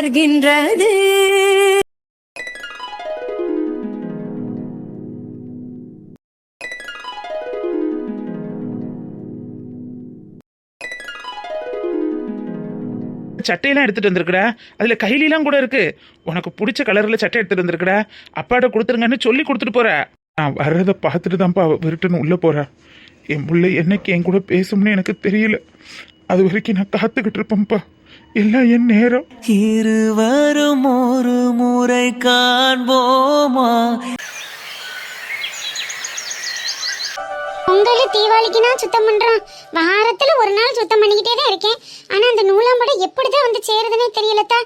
மலர்கின்றது. சட்டையெல்லாம் எடுத்துட்டு வந்திருக்கடா, அதுல கைலிலாம் கூட இருக்கு. உனக்கு பிடிச்ச கலர்ல சட்டை எடுத்துட்டு வந்திருக்கடா. அப்பாட்ட கொடுத்துருங்கன்னு சொல்லி கொடுத்துட்டு போற. நான் வர்றதை பார்த்துட்டு தான்ப்பா விருட்டுன்னு உள்ள போறேன். என் பிள்ளை என்னைக்கு என் கூட பேசும்னு எனக்கு தெரியல. அது வரைக்கும் நான் காத்துக்கிட்டு இருப்பேன்ப்பா. எல்லாம் என் நேரம். இருவரும் ஒரு முறை காண்போமா? பொங்கல் தீபாவளிக்கு நான் சுத்தம் பண்றான். வாரத்துல ஒரு நாள் சுத்தம் பண்ணிக்கிட்டே தான் இருக்கேன். ஆனா அந்த நூலாம்படை எப்படிதான் வந்து சேருதுன்னே தெரியலத்தா.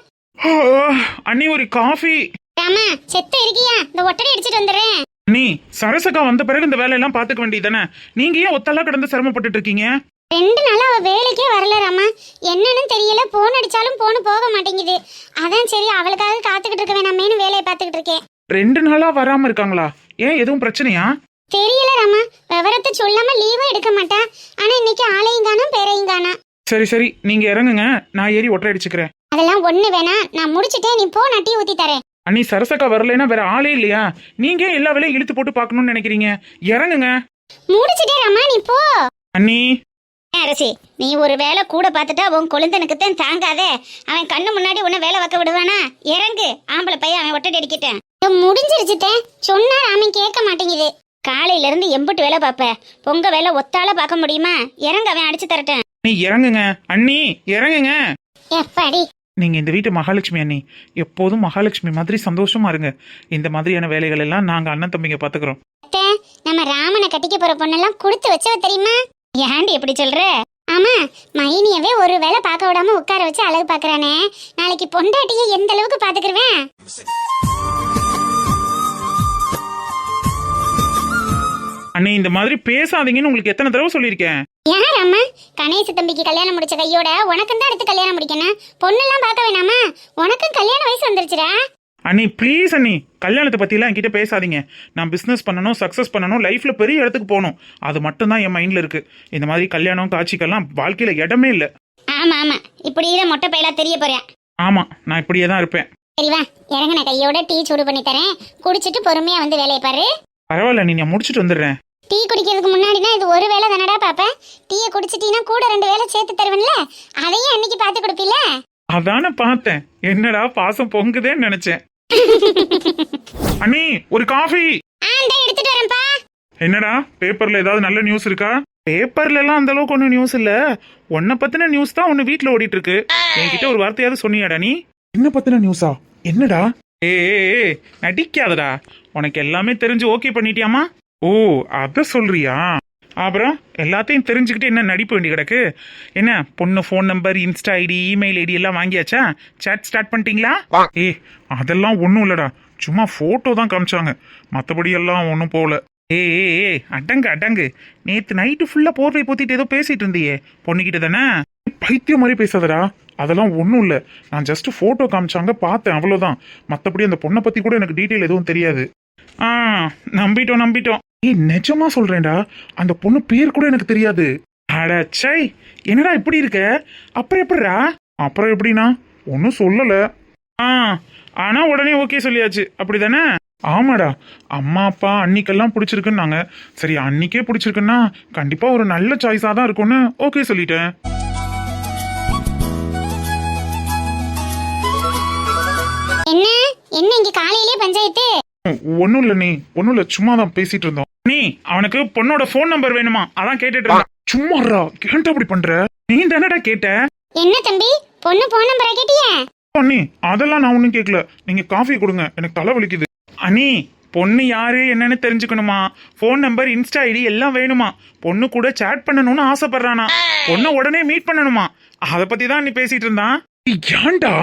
அண்ணி ஒரு காஃபி. ராமா செத்த இருக்கியா? இந்த ஒட்டடை அடிச்சிட்டு வந்துடுறேன். நீ சரசக்கா வந்த பிறகு இந்த வேலையெல்லாம் பாத்துக்க வேண்டியதானே. நீங்க ஏன் ஒத்தலா கிடந்து சிரமப்பட்டு இருக்கீங்க? 2 நாளா அவ வேலைக்கே வரல ராமா. என்னன்னு தெரியல. போன் அடிச்சாலும் போன் போக மாட்டேங்குது. அதான் சரி அவளுக்காக காத்துக்கிட்டு இருக்க வேணாமேனு வேலையை பார்த்துக்கிட்டு இருக்கேன். 2 நாளா வராம இருக்காங்களா? ஏன் எதுவும் பிரச்சனையா? தெரியல ராமா. விவரத்தை சொல்லாம லீவும் எடுக்க மாட்டா. ஆனா இன்னைக்கு ஆளையும் காணோம் பேரையும் காணோம். சரி சரி நீங்க இறங்குங்க, நான் ஏறி ஒட்டரை அடிச்சுக்கிறேன். அதெல்லாம் ஒண்ணு வேணா, நான் முடிச்சிட்டேன். நீ போ, நான் டீ ஊத்தி தரேன். அண்ணி சரசக்கா வரலைன்னா வேற ஆளே இல்லையா? நீங்க எல்லா வேலையும் இழுத்து போட்டு பாக்கணும்னு நினைக்கிறீங்க? இறங்குங்க. முடிச்சிட்டே ராமா, நீ போ. அண்ணி அரசி, நீ ஒரு வேலை கூட பார்த்துட்டா உன் கொழுந்தனுக்கு தான் தாங்காதே. அவன் கண்ணு முன்னாடி உன்னை வேலை வைக்க விடுவானா? இறங்கு. ஆம்பளை பையன் அவன் ஒட்டடி அடிக்கிட்டேன். முடிஞ்சிருச்சுட்டேன் சொன்னா அவன் கேட்க மாட்டேங்குது. காலையில இருந்து எம்பிட்டு வேலை பாப்ப. பொங்க வேலை ஒத்தால பார்க்க முடியுமா? இறங்க, அவன் அடிச்சு தரட்டேன். நீ இறங்குங்க. அண்ணி இறங்குங்க. எப்பாடி நீங்க இந்த வீட்டு மகாலட்சுமி அண்ணி. எப்போதும் மகாலட்சுமி மாதிரி சந்தோஷமா இருங்க. இந்த மாதிரியான வேலைகள் எல்லாம் நாங்க அண்ணன் தம்பிங்க பாத்துக்கிறோம். நம்ம ராமனை கட்டிக்க போற பொண்ணெல்லாம் கொடுத்து வச்சவ தெரியுமா? ஏன்டி எப்படி சொல்ற? ஆமா, மைனியவே ஒரு வேலை பார்க்க விடாம உட்கார வச்சு அழகு பாக்குறானே. நாளைக்கு பொண்டாட்டியை எந்த அளவுக்கு பாத்துக்கிருவேன். அண்ணி இந்த மாதிரி பேசாதீங்கன்னு உங்களுக்கு எத்தனை தடவை சொல்லியிருக்கேன். யார் அம்மா? கணேச தம்பிக்கு கல்யாணம் முடிச்ச கையோட உனக்கும் தான் எடுத்து கல்யாணம் முடிக்கணும். பொண்ணெல்லாம் பார்க்க வேணாமா? உனக்கும் கல்யாண வயசு வந்துருச்சுடா. அண்ணி ப்ளீஸ் அண்ணி, கல்யாணத்தை பற்றிலாம் என்கிட்ட பேசாதீங்க. நான் பிஸ்னஸ் பண்ணணும், சக்ஸஸ் பண்ணணும், லைஃப்பில் பெரிய இடத்துக்கு போகணும். அது மட்டும்தான் என் மைண்டில் இருக்குது. இந்த மாதிரி கல்யாணம் காட்சிக்கெல்லாம் வாழ்க்கையில் இடமே இல்லை. ஆமா ஆமா, இப்படியே மொட்டை பையலா தெரிய போறேன். ஆமாம், நான் இப்படியே தான் இருப்பேன். சரி வா, இறங்கின கையோட டீ சூடு பண்ணி தரேன். குடிச்சிட்டு பொறுமையா வந்து வேலையை பாரு. பரவாயில்ல, நீ நான் முடிச்சுட்டு வந்துடுறேன். டீ குடிக்கிறதுக்கு முன்னாடினா இது ஒரு வேளை தானடா பாப்பேன். டீயை குடிச்சிட்டீனா கூட 2 வேளை சேர்த்து தருவேன்ல, அதையும் அன்னைக்கு பார்த்து கொடுப்பீல. அதானே பார்த்தேன். என்னடா பாசம் பொங்குதேன்னு நினைச்சேன். அண்ணி ஒரு காஃபி. எடுத்துட்டு வரேன்ப்பா. என்னடா பேப்பர்ல ஏதாவது நல்ல நியூஸ் இருக்கா? பேப்பர்ல எல்லாம் அந்த அளவுக்கு ஒன்னும் நியூஸ் இல்ல. உன்னை பத்தின நியூஸ் தான் ஒன்னு வீட்டுல ஓடிட்டு இருக்கு. என்கிட்ட ஒரு வார்த்தையாவது சொன்னியாடா நீ? என்ன பத்தின நியூஸா? என்னடா? ஏ நடிக்காதடா. உனக்கு எல்லாமே தெரிஞ்சு ஓகே பண்ணிட்டியாமா? ஓ அத சொல்றியா? அப்புறம் எல்லாத்தையும் தெரிஞ்சுக்கிட்டு என்ன நடிப்பு வேண்டி கிடக்கு? என்ன பொண்ணு phone number, insta ID, email ID எல்லாம் வாங்கியாச்சா? சாட் ஸ்டார்ட் பண்ணிட்டீங்களா? அதெல்லாம் ஒன்றும் இல்லடா, சும்மா ஃபோட்டோ தான் காமிச்சாங்க. மற்றபடி எல்லாம் ஒன்றும் போகல. அடங்கு அடங்கு. நேற்று நைட்டு ஃபுல்லாக போர்வை போத்திட்டு ஏதோ பேசிட்டு இருந்தியே பொண்ணுகிட்ட தானே? பைத்தியம் மாதிரி பேசாதடா. அதெல்லாம் ஒன்றும் இல்லை. நான் ஜஸ்ட் ஃபோட்டோ காமிச்சாங்க, பார்த்தேன், அவ்வளோதான். மற்றபடி அந்த பொண்ணை பற்றி கூட எனக்கு டீட்டெயில் எதுவும் தெரியாது. நம்பிட்டோம். நிஜமா சொல்றேன்டா, அந்த பொண்ணு பேர் கூட எனக்கு தெரியாது. அடச்சை, என்னடா இப்படி இருக்க? அப்புறம் எப்படிடா? அப்புறம் எப்படின்னா ஒன்னும் சொல்லல. ஆனா உடனே ஓகே சொல்லியாச்சு, அப்படிதானே? ஆமாடா, அம்மா அப்பா அன்னிக்கெல்லாம் பிடிச்சிருக்குன்னாங்க. சரி, அன்னிக்கே பிடிச்சிருக்குன்னா கண்டிப்பா ஒரு நல்ல சாய்ஸா தான் இருக்கும்னு ஓகே சொல்லிட்டேன். என்ன இங்க காலையிலே பஞ்சாயத்து? ஒன்னும் இல்ல நீ, ஒன்னும் இல்ல, சும்மா தான் பேசிட்டு இருந்தோம். நீ அவனுக்கு பொண்ணோட போன் நம்பர் வேணுமா? அதான் கேட்டுட்டு இருந்தா. சும்மாடா, ஏன்டா அப்படி பண்ற? நீ தானடா கேட்ட. என்ன தம்பி, பொண்ணு போன் நம்பரை கேட்டியா? அண்ணி அதெல்லாம் நான் ஒன்னும் கேட்கல. நீங்க காஃபி கொடுங்க, எனக்கு தலை வலிக்குது. அண்ணி பொண்ணு யாரு என்னன்னு தெரிஞ்சுக்கணுமா? போன் நம்பர், இன்ஸ்டா ஐடி எல்லாம் வேணுமா? பொண்ணு கூட சாட் பண்ணணும்னு ஆசைப்படுறானா? பொண்ணு உடனே மீட் பண்ணணுமா? அத பத்தி தான் நீ பேசிட்டு இருந்தான். ஏன்டா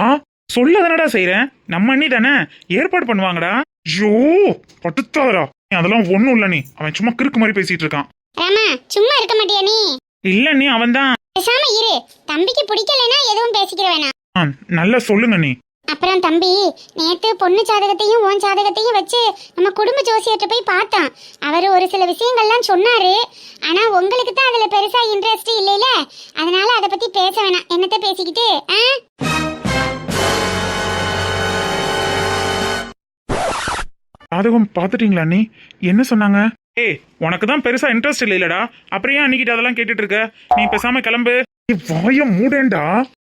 சொல்லதானடா செய்யறேன். நம்ம அண்ணி தானே, ஏற்பாடு பண்ணுவாங்கடா. ஐயோ பட்டுத்தாரா. அதெல்லாம் ஒண்ணும் இல்ல, நீ அவன் சும்மா கிறுக்கு மாதிரி பேசிட்டு இருக்கான். ராமா சும்மா இருக்க மாட்டியா நீ? இல்ல நீ அவன் தான். பேசாம இரு. தம்பிக்கு பிடிக்கலனா எதுவும் பேசிக்கிற வேணாம். நல்லா சொல்லுங்க நீ. அப்புறம் தம்பி, நேத்து பொண்ணு ஜாதகத்தையும் உன் ஜாதகத்தையும் வச்சு நம்ம குடும்ப ஜோசியர்கிட்ட போய் பார்த்தோம். அவர் ஒரு சில விஷயங்கள்லாம் சொன்னாரு. ஆனா உங்களுக்கு தான் அதுல பெருசா இன்ட்ரெஸ்ட் இல்லைல, அதனால அதை பத்தி பேச வேணாம். என்னத்த பேசிக்கிட்டு ஜாதகம் பாத்துட்டீங்களா அண்ணி? என்ன சொன்னாங்க? ஏய், உனக்கு தான் பெருசா இன்ட்ரெஸ்ட் இல்லடா, அப்புறம் ஏன் அன்னிக்கிட்ட அதெல்லாம் கேட்டுட்டு இருக்க? நீ பேசாம கிளம்பு. வாய மூடேண்டா.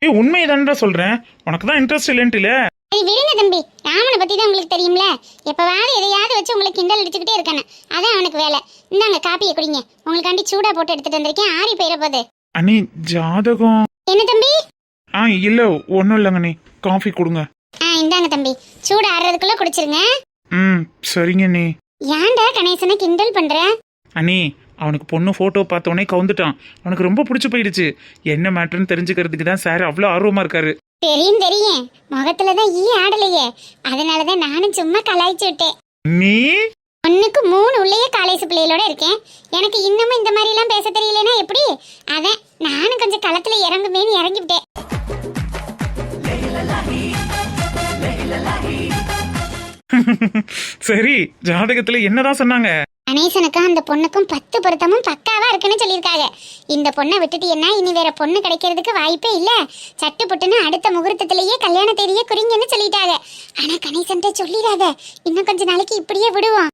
ஏய், உண்மைதான்டா சொல்றேன், உனக்கு தான் இன்ட்ரெஸ்ட் இல்லன்ட்டுல. சரி விடுங்க தம்பி, ராமனை பத்தி தான் உங்களுக்கு தெரியும்ல. எப்பவாவது எதையாவது வச்சு உங்களுக்கு கிண்டல் அடிச்சுக்கிட்டே இருக்கானே, அதான் அவனுக்கு வேலை. இந்தாங்க காப்பியை குடிங்க, உங்களுக்காண்டி சூடா போட்டு எடுத்துட்டு வந்திருக்கேன், ஆறி போயிட போகுது. அண்ணி ஜாதகம். என்ன தம்பி? இல்ல ஒன்னும் இல்லைங்க அண்ணி, காஃபி கொடுங்க. இந்தாங்க தம்பி, சூடு ஆறுறதுக்குள்ள குடிச்சிருங்க. சரிங்க அண்ணி. ஏன்டா கணேசனை கிண்டல் பண்ற? அண்ணி, அவனுக்கு பொண்ணு போட்டோ பார்த்த உடனே கவுந்துட்டான். அவனுக்கு ரொம்ப பிடிச்சு போயிடுச்சு. என்ன மேட்டர்னு தெரிஞ்சுக்கிறதுக்கு தான் சார் அவ்வளோ ஆர்வமா இருக்காரு. தெரியும் தெரியும், முகத்துலதான் ஈ ஆடலையே, அதனாலதான் நானும் சும்மா கலாய்ச்சி விட்டேன். நீ ஒண்ணுக்கு 3 உள்ளே காலேஜ் பிள்ளைகளோட இருக்கேன், எனக்கு இன்னமும் இந்த மாதிரி எல்லாம் பேச தெரியலனா எப்படி? அதான் நானும் கொஞ்சம் களத்துல இறங்குமேன்னு இறங்கி விட்டேன். சரி, ஜாதகத்துல என்னதான் சொன்னாங்க? கணேசனுக்கும் அந்த பொண்ணுக்கும் 10 பொருத்தமும் பக்காவா இருக்குன்னு சொல்லியிருக்காங்க. இந்த பொண்ணை விட்டுட்டீங்கன்னா இனி வேற பொண்ணு கிடைக்கிறதுக்கு வாய்ப்பே இல்ல, சட்டு புட்டுன்னு அடுத்த முகூர்த்தத்திலேயே கல்யாண தேதியே குறிங்கன்னு சொல்லிட்டாங்க. ஆனா கணேசன் சொல்லிடாத, இன்னும் கொஞ்ச நாளைக்கு இப்படியே விடுவோம்.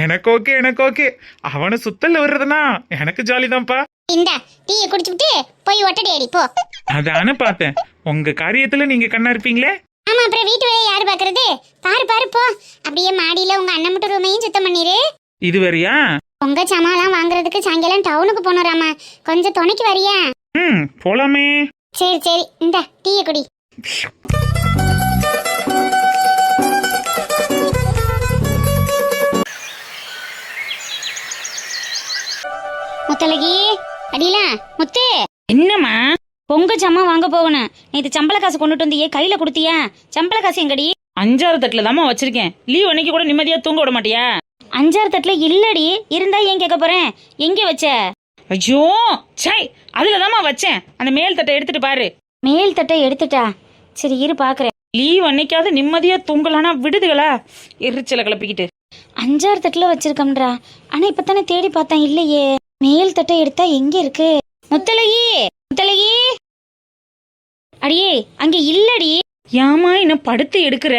எனக்கு ஓகே, எனக்கு ஓகே. அவனு சுத்தல்ல வர்றதுனா எனக்கு ஜாலிதான்ப்பா. இந்தா டீயை குடிச்சுட்டு போய் ஒட்டடி அடி போ. அதானே பார்த்தேன், உங்க காரியத்துல நீங்க கண்ணா இருப்பீங்களே. ஆமா, அப்புறம் வீட்டு வேலையை யாரு பாக்குறது? பாரு பாரு போ, அப்படியே மாடியில உங்க அண்ணன் மட்டும் ரூமையும் சுத்தம் பண்ணிரு. இது வரையா? உங்க சாமான்லாம் வாங்குறதுக்கு சாயங்காலம் டவுனுக்கு போனோம் ராமா, கொஞ்சம் துணைக்கு வரியா? போலாமே. சரி சரி, இந்த டீயை குடி. முத்தலகி, அடியில முத்து. என்னம்மா? பொங்க ஜாமான் வாங்க போகணும். நேற்று சம்பள காசு கொண்டுட்டு வந்தியே, கையில கொடுத்தியா? சம்பள காசு எங்கடி? 5-6 தட்டுல தாமா வச்சிருக்கேன். லீவ் அன்னைக்கு கூட நிம்மதியா தூங்க விட மாட்டியா? 5-6 தட்டுல இல்லடி, இருந்தா ஏன் கேட்க போறேன்? எங்க வச்ச? ஐயோ சாய், அதுலதாம்மா வச்சேன். அந்த மேல் தட்டை எடுத்துட்டு பாரு. மேல் தட்டை எடுத்துட்டா? சரி இரு பாக்குறேன். லீவ் அன்னைக்காவது நிம்மதியா தூங்கலானா விடுதுகளா? எரிச்சல கிளப்பிக்கிட்டு 5-6 தட்டுல வச்சிருக்கோம்ன்றா. ஆனா இப்பதானே தேடி பார்த்தேன், இல்லையே. மேல் தட்டை எடுத்தா எங்க இருக்கு? முத்தலகி, முத்தலகி, அடியே அங்க இல்லடி. ஏமா என்ன படுத்து எடுக்கிற?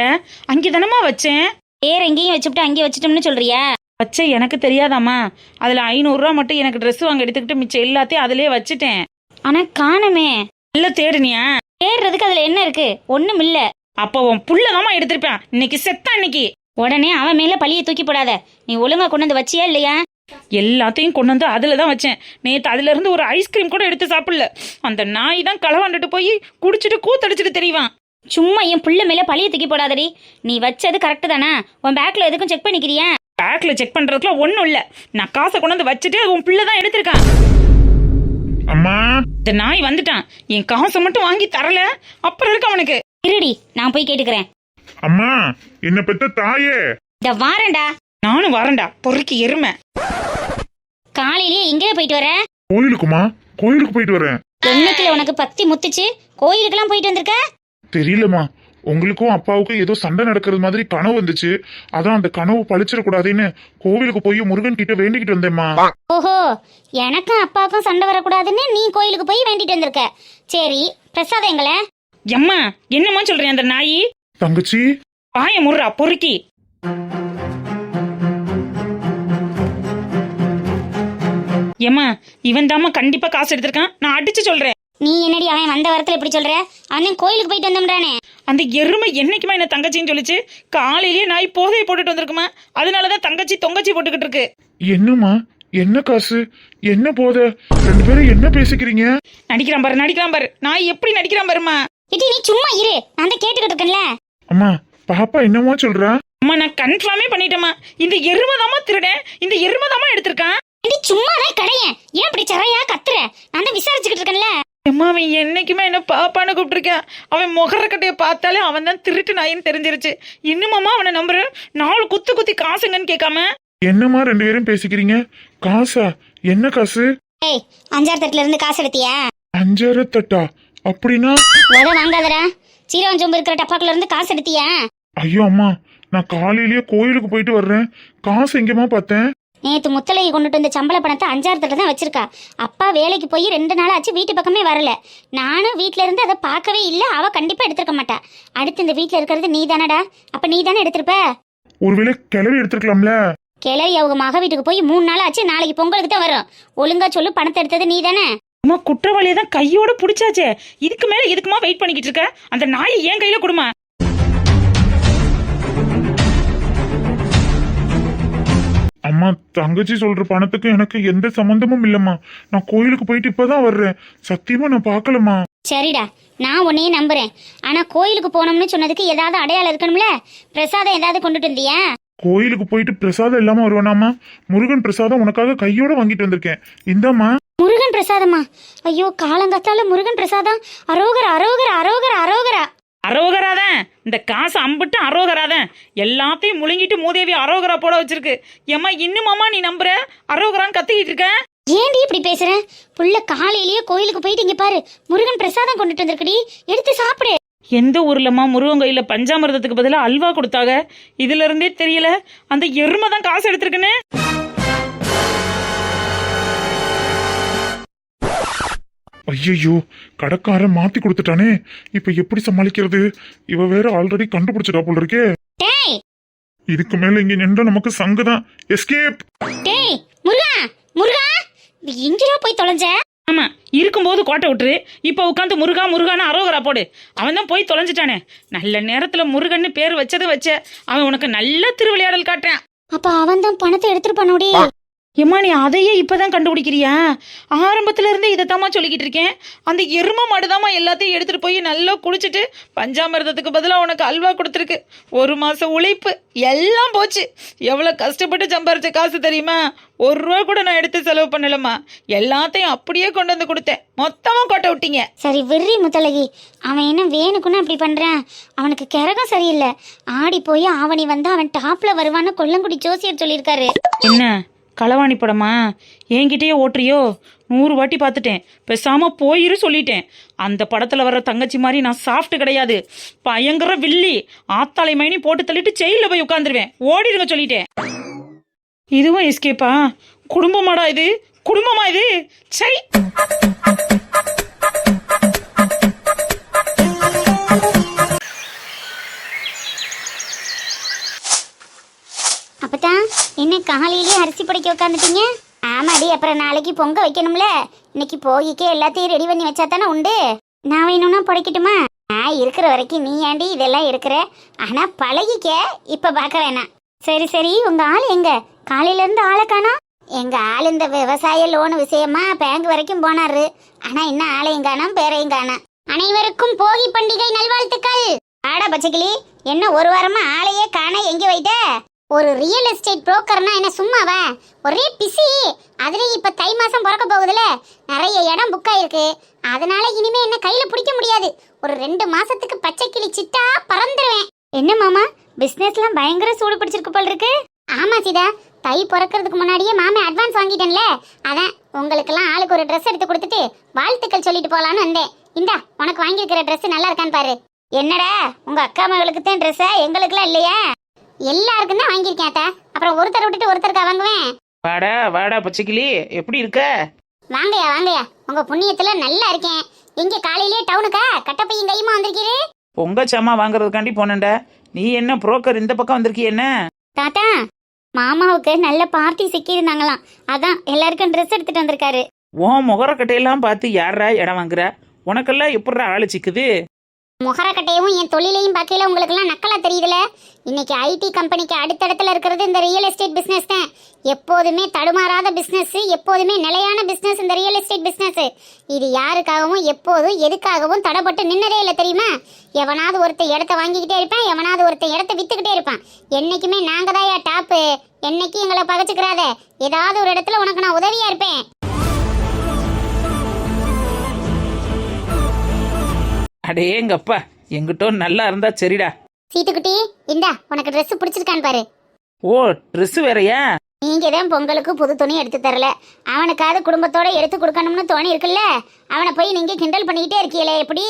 அங்கதானமா வச்சேன். வேற எங்கேயும் வச்சுட்டு அங்கே வச்சிட்டோம்னு சொல்றியா? வச்ச எனக்கு தெரியாதாமா? அதுல 500 ரூபா மட்டும் எனக்கு ட்ரெஸ் வாங்க எடுத்துக்கிட்டு மிச்சம் எல்லாத்தையும் அதுலயே வச்சுட்டேன். ஆனா காணமே. இல்ல தேடுனியா? தேடுறதுக்கு அதுல என்ன இருக்கு? ஒண்ணும் இல்ல. அப்ப உன் புள்ளதாமா எடுத்திருப்பேன். இன்னைக்கு செத்தா இன்னைக்கு. உடனே அவன் மேல பழிய தூக்கி போடாத. நீ ஒழுங்கா கொண்டு வந்து வச்சியா இல்லையா? எல்லாத்தையும் கொண்டு வந்து அதுலதான் வச்சேன். நேத்து அதுல இருந்து ஒரு ஐஸ்கிரீம் கூட எடுத்து சாப்பிடல. அந்த நாய் தான் களவாண்டுட்டு போய் குடிச்சிட்டு கூத்தடிச்சிட்டு தெரியவான். சும்மா என் புள்ள மேல பழிய தூக்கி போடாதடி. நீ வச்சது கரெக்ட் தானா? உன் பேக்ல எதுக்கும் செக் பண்ணிக்கிறியா? பேக்ல செக் பண்றதுக்குலாம் ஒண்ணும் இல்ல. நான் காசை கொண்டு வந்து வச்சுட்டு உன் பிள்ளை தான் எடுத்திருக்கான். அம்மா, இந்த நாய் வந்துட்டான். என் காசை மட்டும் வாங்கி தரல, அப்புறம் இருக்கு அவனுக்கு. இருடி, நான் போய் கேட்டுக்கிறேன். அம்மா, என்ன பெத்த தாயே. இந்த வாரேன்டா. நானும் வரேன்டா, பொறுக்கி எருமை. காலையிலேயே எங்கே போயிட்டு வர? கோயிலுக்குமா? கோயிலுக்கு போயிட்டு வரேன். என்னத்துல உனக்கு பக்தி முத்துச்சு? கோயிலுக்கெல்லாம் போயிட்டு வந்திருக்க? தெரியலம்மா, உங்களுக்கும் அப்பாவுக்கும் ஏதோ சண்டை நடக்கிறது மாதிரி கனவு வந்துச்சு. அதான் அந்த கனவு பழிச்சிடக்கூடாதுன்னு கோவிலுக்கு போய் முருகன் கிட்ட வேண்டிக்கிட்டு வந்தேம்மா. ஓஹோ, எனக்கும் அப்பாவுக்கும் சண்டை வரக்கூடாதுன்னு நீ கோயிலுக்கு போய் வேண்டிட்டு வந்திருக்க. சரி, பிரசாதம் எங்கள? எம்மா என்னம்மா சொல்றேன் அந்த நாயி? தங்கச்சி, பாய முர்றா பொறுக்கி. ஏம்மா, இவன் தாம்மா கண்டிப்பா காசு எடுத்திருக்கான். நான் அடிச்சு சொல்றேன். நீ என்னடி அவன் வந்த வரத்துல இப்படி சொல்ற? அவன் கோயிலுக்கு போயிட்டு வந்தோம்டானே. அந்த எருமை என்னைக்குமா என்ன தங்கச்சின்னு சொல்லிச்சு. காலையிலேயே நாய் போதையை போட்டுட்டு வந்திருக்குமா, அதனாலதான் தங்கச்சி தொங்கச்சி போட்டுக்கிட்டு இருக்கு. என்னம்மா, என்ன காசு, என்ன போத? 2 பேரும் என்ன பேசிக்கிறீங்க? நடிக்கிறான் பாரு, நடிக்கிறான் பாரு. நாய் எப்படி நடிக்கிறான் பாருமா. இடி நீ சும்மா இரு, நான் தான் கேட்டுக்கிட்டு இருக்கேன்ல. அம்மா, பாப்பா என்னமா சொல்றா? அம்மா நான் கன்ஃபார்மே பண்ணிட்டேம்மா. இந்த எருமைதாம்மா திருடன். இந்த எருமைதாம்மா எடுத்திருக்கான். இடி சும்மா தான் கடையன். ஏன் இப்படி சரையா கத்துற? நான் தான் விசாரிச்சுக்கிட்டு இருக்கேன்ல. அம்மா அவன் என்னைக்குமே என்ன பாப்பான்னு கூப்பிட்டுருக்கான். அவன் முகரக்கட்டைய பார்த்தாலே அவன் தான் திருட்டு நாயின்னு தெரிஞ்சிருச்சு. இன்னுமாமா அவனை நம்புறேன். 4 குத்து குத்தி காசுங்கன்னு கேட்காம. என்னம்மா 2 பேரும் பேசிக்கிறீங்க? காசா? என்ன காசு? ஏய், 5-6 தட்டுல இருந்து காசு எடுத்தியா? 5 தட்டா? அப்படின்னா வாங்காதடா. சீரகம் சோம்பு இருக்கிற டப்பாக்குள்ள இருந்து காசு எடுத்தியா? ஐயோ அம்மா, நான் காலையிலேயே கோயிலுக்கு போயிட்டு வர்றேன். காசு எங்கேமா பார்த்தேன்? நேத்து முத்தலையை கொண்டுட்டு வந்த சம்பள பணத்தை 5-6 தட்டு தான் வச்சிருக்கா. அப்பா வேலைக்கு போய் 2 நாள் ஆச்சு, வீட்டு பக்கமே வரல. நானும் வீட்டுல இருந்து அதை பார்க்கவே இல்லை. அவ கண்டிப்பா எடுத்திருக்க மாட்டா. அடுத்து இந்த வீட்டுல இருக்கிறது நீ தானடா, அப்ப நீ தானே எடுத்திருப்ப. ஒருவேளை கிளவி எடுத்துருக்கலாம்ல. கிளறி அவங்க மக வீட்டுக்கு போய் 3 நாள் ஆச்சு, நாளைக்கு பொங்கலுக்கு தான் வரும். ஒழுங்கா சொல்லு, பணத்தை எடுத்தது நீ தானே? அம்மா குற்றவாளியை தான் கையோட பிடிச்சாச்சே, இதுக்கு மேல எதுக்குமா வெயிட் பண்ணிக்கிட்டு இருக்க? அந்த நாயை என் கையில கொடுமா. அம்மா, தங்கச்சி சொல்ற பணத்துக்கு எனக்கு எந்த சம்பந்தமும் இல்லம்மா. நான் கோயிலுக்கு போயிட்டு இப்பதான் வர்றேன். சத்தியமா நான் பார்க்கலம்மா. சரிடா, நான் உன்னையே நம்புறேன். ஆனா கோயிலுக்கு போனோம்னு சொன்னதுக்கு ஏதாவது அடையாளம் இருக்கணும்ல? பிரசாதம் ஏதாவது கொண்டுட்டு வந்தியா? கோயிலுக்கு போயிட்டு பிரசாதம் இல்லாம வருவானாமா? முருகன் பிரசாதம் உனக்காக கையோட வாங்கிட்டு வந்திருக்கேன். இந்தாம்மா. முருகன் பிரசாதமா? ஐயோ, காலங்காத்தால முருகன் பிரசாதம். அரோகரா அரோகரா அரோகரா அரோகரா. அரோகராதான் இந்த காசு அம்பிட்டு அரோகராதான் எல்லாத்தையும் முழுங்கிட்டு மூதேவி அரோகரா போட வச்சிருக்கு. ஏம்மா இன்னுமாமா நீ நம்புற? அரோகரான்னு கத்திக்கிட்டு இருக்க. ஏன்டி இப்படி பேசுற? புள்ள காலையிலேயே கோயிலுக்கு போயிட்டு இங்க பாரு, முருகன் பிரசாதம் கொண்டுட்டு வந்திருக்கடி, எடுத்து சாப்பிடு. எந்த ஊர்லம்மா முருகன் கோயில பஞ்சாமிர்தத்துக்கு பதிலாக அல்வா கொடுத்தாங்க? இதுல இருந்தே தெரியல அந்த எருமை தான் காசு எடுத்திருக்குன்னு. ஐயோ, கடைக்காரன் மாத்தி கொடுத்துட்டானே. இப்ப எப்படி சமாளிக்கிறது? இவ வேற ஆல்ரெடி கண்டுபிடிச்சிட்டா போல இருக்கே. டேய் இதுக்கு மேல இங்க நின்றா நமக்கு சங்குதான். எஸ்கேப். டேய் முருகா முருகா, எங்கடா போய் தொலைஞ்ச? ஆமா, இருக்கும்போது கோட்டை விட்டுரு, இப்ப உட்காந்து முருகா முருகான்னு அரோகரா போடு. அவன் தான் போய் தொலைஞ்சிட்டானே. நல்ல நேரத்துல முருகன்னு பேர் வச்சது வச்ச, அவன் உனக்கு நல்ல திருவிளையாடல் காட்டுறான். அப்ப அவன் தான் பணத்தை எடுத்துருப்பானோடி. ஏம்மா நீ அதையே இப்பதான் கண்டுபிடிக்கிறியா? ஆரம்பத்துல இருந்தே இதைத்தாம்மா சொல்லிக்கிட்டு இருக்கேன். அந்த எருமை மாடுதாம்மா எல்லாத்தையும் எடுத்துட்டு போய் நல்லா குளிச்சுட்டு பஞ்சாமிர்தத்துக்கு பதிலாக உனக்கு அல்வா கொடுத்துருக்கு. 1 மாசம் உழைப்பு எல்லாம் போச்சு. எவ்வளவு கஷ்டப்பட்டு சம்பாரிச்ச காசு தெரியுமா? 1 ரூபா கூட நான் எடுத்து செலவு பண்ணலம்மா. எல்லாத்தையும் அப்படியே கொண்டு வந்து கொடுத்தேன். மொத்தமா கொட்டை விட்டீங்க. சரி விர்ரி முத்தலகி, அவன் என்ன வேணுக்குன்னு அப்படி பண்றான்? அவனுக்கு கிரகம் சரியில்லை. ஆடி போய் ஆவணி வந்து அவன் டாப்ல வருவான்னு கொல்லங்குடி ஜோசியர் சொல்லியிருக்காரு. என்ன களவாணி படமா? என்கிட்டயே ஓட்டுறியோ? 100 வாட்டி பார்த்துட்டேன். பேசாம போயிரு சொல்லிட்டேன். அந்த படத்துல வர்ற தங்கச்சி மாதிரி நான் சாஃப்ட் கிடையாது. பயங்கர வில்லி. ஆத்தாளை மைனி போட்டு தள்ளிட்டு ஜெயில போய் உட்காந்துருவேன். ஓடிடுங்க சொல்லிட்டேன். இதுவும் எஸ்கேப்பா? குடும்பமாடா இது? குடும்பமா இது? சை. அப்பதான் என்ன காலையிலேயே அரிசி படைக்க உட்காந்துட்டீங்க? ஆமாடி, அப்புறம் நாளைக்கு பொங்க வைக்கணும்ல. இன்னைக்கு போகிக்கே எல்லாத்தையும் ரெடி பண்ணி வச்சா தானே உண்டு. நான் வேணும்னா படைக்கட்டுமா? நான் இருக்கிற வரைக்கும் நீ ஏண்டி இதெல்லாம் இருக்கிற? ஆனா பழகிக்க, இப்ப பார்க்க வேணாம். சரி சரி, உங்க ஆள் எங்க? காலையில இருந்து ஆளை காணோம். எங்க ஆள் இந்த விவசாய லோன் விஷயமா பேங்க் வரைக்கும் போனாரு. ஆனா இன்னும் ஆளையும் காணோம், பேரையும் காணோம். அனைவருக்கும் போகி பண்டிகை நல்வாழ்த்துக்கள். ஆடா பச்சைக்கிளி, என்ன 1 வாரமா ஆளையே காண, எங்க வைட்ட? ஒரு ரியல் எஸ்டேட் புரோக்கர்னா என்ன சும்மாவா? ஒரே பிஸி. அதுலயும் இப்ப தை மாசம் பிறக்க போகுதுல, நிறைய இடம் புக் ஆயிருக்கு. அதனால இனிமே என்ன கையில பிடிக்க முடியாது. ஒரு 2 மாசத்துக்கு பச்சை கிளி சிட்டா பறந்துருவேன். என்ன மாமா, பிசினஸ்லாம் பயங்கர சூடு பிடிச்சிருக்கு போல் இருக்கு. ஆமா சீதா, தை பிறக்கிறதுக்கு முன்னாடியே மாமே அட்வான்ஸ் வாங்கிட்டேன்ல, அதான் உங்களுக்கெல்லாம் ஆளுக்கு ஒரு ட்ரெஸ் எடுத்து கொடுத்துட்டு வாழ்த்துக்கள் சொல்லிட்டு போலான்னு வந்தேன். இந்தா, உனக்கு வாங்கியிருக்கிற ட்ரெஸ் நல்லா இருக்கான்னு பாரு. என்னடா, உங்க அக்கா மகளுக்கு தான் ட்ரெஸ்ஸா? எங்களுக்குலாம் இல்லையா? எல்லாருக்கும் தான் வாங்கியிருக்கேன். அப்புறம் ஒருத்தர் விட்டுட்டு ஒருத்தருக்கா வாங்குவேன்? வாடா வாடா பச்சைக்கிளி, எப்படி இருக்க? வாங்கயா வாங்கயா, உங்க புண்ணியத்துல நல்லா இருக்கேன். எங்க காலையிலேயே டவுனுக்கா கட்டப்பையும் கையுமா வந்திருக்கீரு? பொங்க சாமா வாங்குறதுக்காண்டி போனேன்டா. நீ என்ன புரோக்கர் இந்த பக்கம் வந்திருக்கிய? என்ன தாத்தா, மாமாவுக்கு நல்ல பார்ட்டி சிக்கியிருந்தாங்களாம், அதான் எல்லாருக்கும் ட்ரெஸ் எடுத்துட்டு வந்திருக்காரு. உன் முகரக்கட்டையெல்லாம் பார்த்து யாரா இடம் வாங்குற? உனக்கெல்லாம் எப்படா ஆளு சிக்குது? முகரக்கட்டையும் என் தொழிலையும் பார்க்கல உங்களுக்குலாம் நக்கலா தெரியுதுல. இன்னைக்கு ஐடி கம்பெனிக்கு அடுத்தடத்துல இருக்கிறது இந்த ரியல் எஸ்டேட் பிசினஸ் தான். எப்போதுமே தடுமாறாத பிசினஸ், எப்போதுமே நிலையான பிசினஸ் இந்த ரியல் எஸ்டேட் பிசினஸ். இது யாருக்காகவும் எப்போதும் எதுக்காகவும் தடைப்பட்டு நின்னதே இல்லை தெரியுமா? எவனாவது ஒருத்தர் இடத்த வாங்கிக்கிட்டே இருப்பான், எவனாவது ஒருத்தர் இடத்த வித்துக்கிட்டே இருப்பான். என்னைக்குமே நாங்க தான் டாப்பு. என்னைக்கு எங்களை பகச்சுக்கிறாத. ஏதாவது ஒரு இடத்துல உனக்கு நான் உதவியா இருப்பேன். அடேங்கப்பா, எங்கிட்ட நல்லா இருந்தா சரிடா. சீட்டுக்குட்டி, இந்தா உனக்கு ட்ரெஸ் பிடிச்சிருக்கான்னு பாரு. ஓ, ட்ரெஸ் வேறயா? நீங்க தான் பொங்கலுக்கு புது துணி எடுத்து தரல, அவனுக்காவது குடும்பத்தோட எடுத்து கொடுக்கணும்னு தோணி இருக்குல்ல. அவனை போய் நீங்க கிண்டல் பண்ணிக்கிட்டே இருக்கீங்களே, எப்படி?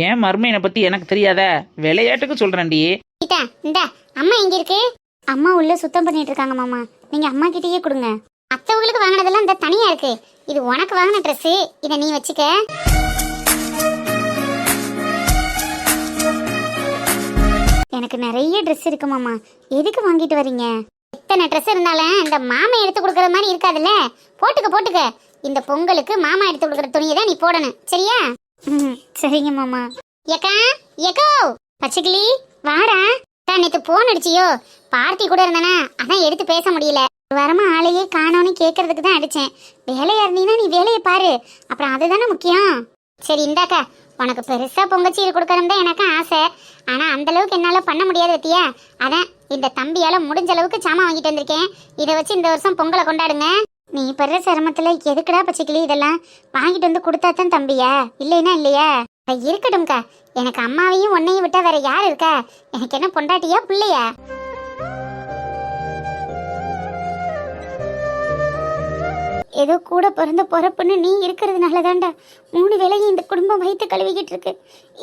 ஏன் மர்மையனை பத்தி எனக்கு தெரியாத? விளையாட்டுக்கு சொல்றேன்டி. இந்தா, அம்மா எங்க இருக்கு? அம்மா உள்ள சுத்தம் பண்ணிட்டு இருக்காங்க மாமா, நீங்க அம்மா கிட்டயே கொடுங்க. அத்தவங்களுக்கு வாங்கினதெல்லாம் இந்த தனியா இருக்கு. இது உனக்கு வாங்கின ட்ரெஸ், இதை நீ வச்சுக்க. எனக்கு நிறைய ட்ரெஸ் இருக்கு மாமா. எதுக்கு வாங்கிட்டு வரீங்க? எத்தனை ட்ரெஸ் இருந்தாலும் இந்த மாமா எடுத்து கொடுக்கற மாதிரி இருக்காதுல்ல. போட்டுக்க. இந்த பொங்கலுக்கு மாமா எடுத்து கொடுக்குற துணியை தான் நீ போடணும், சரியா? சரிங்க மாமா. ஏக்கோ பச்சைக்கிளி வாடா. நேற்று போன் அடிச்சியோ? பார்ட்டி கூட இருந்தானா, அதான் எடுத்து பேச முடியல. வரமா ஆளையே காணோன்னு கேட்கறதுக்கு தான் அடிச்சேன். வேலையா இருந்தீங்கன்னா நீ வேலையை பாரு, அப்புறம் அதுதானே முக்கியம். சரி இந்தாக்கா, உனக்கு பெருசா பொங்கச்சீர் கொடுக்கணும் தான் எனக்கு ஆசை. ஆனா அந்த அளவுக்கு என்னால பண்ண முடியாது பத்தியா. அதான் இந்த தம்பியால முடிஞ்ச அளவுக்கு சாமான் வாங்கிட்டு வந்திருக்கேன். இதை வச்சு இந்த வருஷம் பொங்கலை கொண்டாடுங்க. நீ படுற சிரமத்துல எதுக்குடா பச்சைக்கிளி இதெல்லாம் வாங்கிட்டு வந்து கொடுத்தாதான் தம்பியா, இல்லைன்னா இல்லையா? இருக்கட்டும்க்கா, எனக்கு அம்மாவையும் உன்னையும் விட்டா வேற யார் இருக்கா? எனக்கு என்ன பொண்டாட்டியா பிள்ளையா? ஏதோ கூட பிறந்த பொறப்புன்னு நீ இருக்கிறதுனால தாண்டா 3 வேளையும் இந்த குடும்பம் வயிற்று கழுவிக்கிட்டு இருக்கு.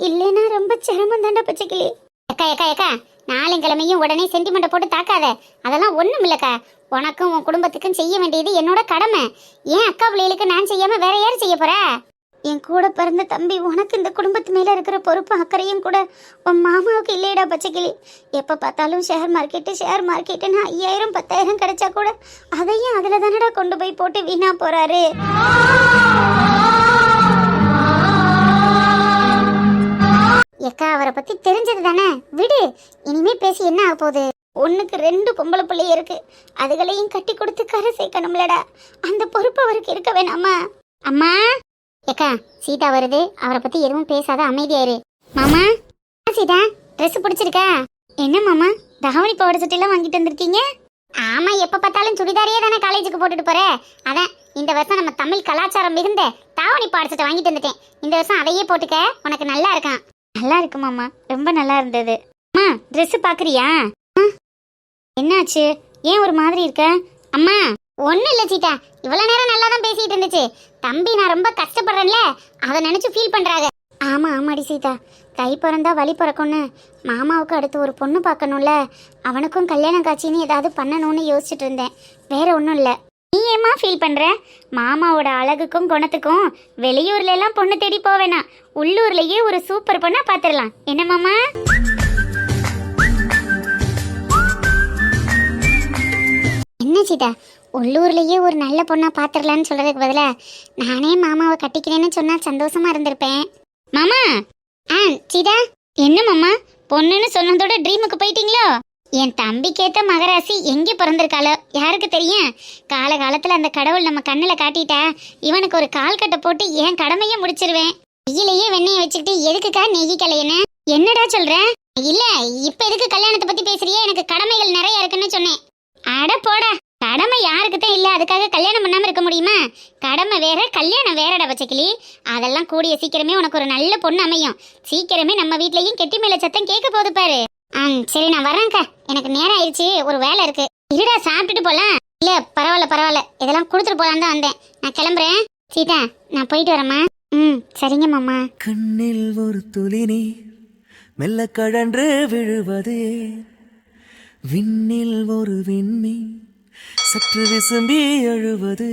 இல்லைன்னா ரொம்ப சிரமம் தாண்டா பச்சைக்கிளி. ஏக்கா நாளைக்கிழமையும் உடனே சென்டிமெண்ட்டை போட்டு தாக்காத. அதெல்லாம் ஒண்ணும் இல்லக்கா. உனக்கும் உன் குடும்பத்துக்கும் செய்ய வேண்டியது என்னோட கடமை. ஏன் அக்கா பிள்ளைகளுக்கு நான் செய்யாம வேற யாரும் செய்ய போறா? என் கூட பிறந்த தம்பி, உனக்கு இந்த குடும்பத்து மேல இருக்கிற பொறுப்பு அக்கறையும் கூட உன் மாமாவுக்கு இல்லையடா பச்சைக்கிளி. எப்ப பார்த்தாலும் ஷேர் மார்க்கெட்டுன்னு 5000 10,000 கிடைச்சா கூட அதையும் அதுல தானடா கொண்டு போய் போட்டு வீணா போறாரு. ஏக்கா அவரை பத்தி தெரிஞ்சது தானே, விடு. இனிமே பேசி என்ன ஆக போகுது? 1க்கு 2 பொம்பளை பிள்ளைய இருக்கு. அதுகளையும் கட்டி கொடுத்து கரை சேர்க்கணும்லடா. அந்த பொறுப்பு அவருக்கு இருக்க வேணாமா? அம்மா, ஏக்கா சீதா வருது, அவரை பத்தி எதுவும் பேசாத, அமைதியாரு. மாமா, சீதா ட்ரெஸ் பிடிச்சிருக்கா? என்ன மாமா, தாவணி பாவாடை சட்டையெல்லாம் வாங்கிட்டு வந்திருக்கீங்க? ஆமா, எப்ப பார்த்தாலும் சுடிதாரியே தானே காலேஜுக்கு போட்டுட்டு போற. அதான் இந்த வருஷம் நம்ம தமிழ் கலாச்சாரம் மிகுந்த தாவணி பாவாடை சட்டை வாங்கிட்டு வந்துட்டேன். இந்த வருஷம் அதையே போட்டுக்க, உனக்கு நல்லா இருக்கான். நல்லா இருக்கு மாமா, ரொம்ப நல்லா இருந்தது. அம்மா, ட்ரெஸ் பாக்குறியா? என்னாச்சு, ஏன் ஒரு மாதிரி இருக்க? அம்மா ஒன்னும் இல்ல சீதா, இவ்வளவு நேரம் நல்லா தான் பேசிட்டு இருந்துச்சு. தம்பி நான் ரொம்ப கஷ்டப்படுறேன்ல, அதை நினைச்சு ஃபீல் பண்றாங்க. ஆமாடி சீதா, கை பிறந்தா வழி பிறக்கும்னு மாமாவுக்கு அடுத்து ஒரு பொண்ணு பார்க்கணும்ல. அவனுக்கும் கல்யாணம் காட்சின்னு ஏதாவது பண்ணணும்னு யோசிச்சுட்டு இருந்தேன், வேற ஒன்றும் இல்லை. நீ ஏமா ஃபீல் பண்ற? மாமாவோட அழகுக்கும் குணத்துக்கும் வெளியூர்ல எல்லாம் பொண்ணு தேடி போவேனா, உள்ளூர்லயே ஒரு சூப்பர் பொண்ணா பாத்துடலாம். என்ன மாமா? என்ன சீதா, உள்ளூர்லயே ஒரு நல்ல பொண்ணா பாத்துடலான்னு சொல்றதுக்கு பதிலா நானே மாமாவை கட்டிக்கிறேன்னு சொன்னா சந்தோஷமா இருந்திருப்பேன். மாமா. சீதா, என்ன மாமா, பொண்ணுன்னு சொன்னதோட ட்ரீமுக்கு போயிட்டீங்களோ? என் தம்பிக்கேத்த மகராசி எங்கே பிறந்திருக்காளோ யாருக்கு தெரியும்? காலகாலத்துல அந்த கடவுள் நம்ம கண்ணுல காட்டிட்டா இவனுக்கு ஒரு கால் கட்டை போட்டு என் கடமையை முடிச்சிருவேன். வெயிலையே வெண்ணையை வச்சுக்கிட்டு எதுக்குக்கா நெகி கலையன்னு? என்னடா சொல்ற? இல்ல, இப்ப எதுக்கு கல்யாணத்தை பத்தி பேசுறியே? எனக்கு கடமைகள் நிறைய இருக்குன்னு சொன்னேன். அட போடா, கடமை யாருக்குத்தான் இல்ல, அதுக்காக கல்யாணம் பண்ணாம இருக்க முடியுமா? கடமை வேற, கல்யாணம் வேறடா பச்சைக்கிளி. அதெல்லாம் கூடிய சீக்கிரமே உனக்கு ஒரு நல்ல பொண்ணு அமையும். சீக்கிரமே நம்ம வீட்லயும் கெட்டி மேல சத்தம் கேட்க போகுது பாரு. சரி நான் வரேன்க்கா, எனக்கு நேரம் ஆயிடுச்சு, ஒரு வேலை இருக்கு. இருடா, சாப்பிட்டுட்டு போலாம். இல்ல பரவாயில்ல, இதெல்லாம் கொடுத்துட்டு போலான்னு தான் வந்தேன். நான் கிளம்புறேன். சீதா, நான் போயிட்டு வரேம்மா. சரிங்க மாமா. கண்ணில் ஒரு துளி நீர் மெல்ல கழன்று விழுவது, விண்ணில் ஒரு விண்மீன் சற்று விசும்பி எழுவது.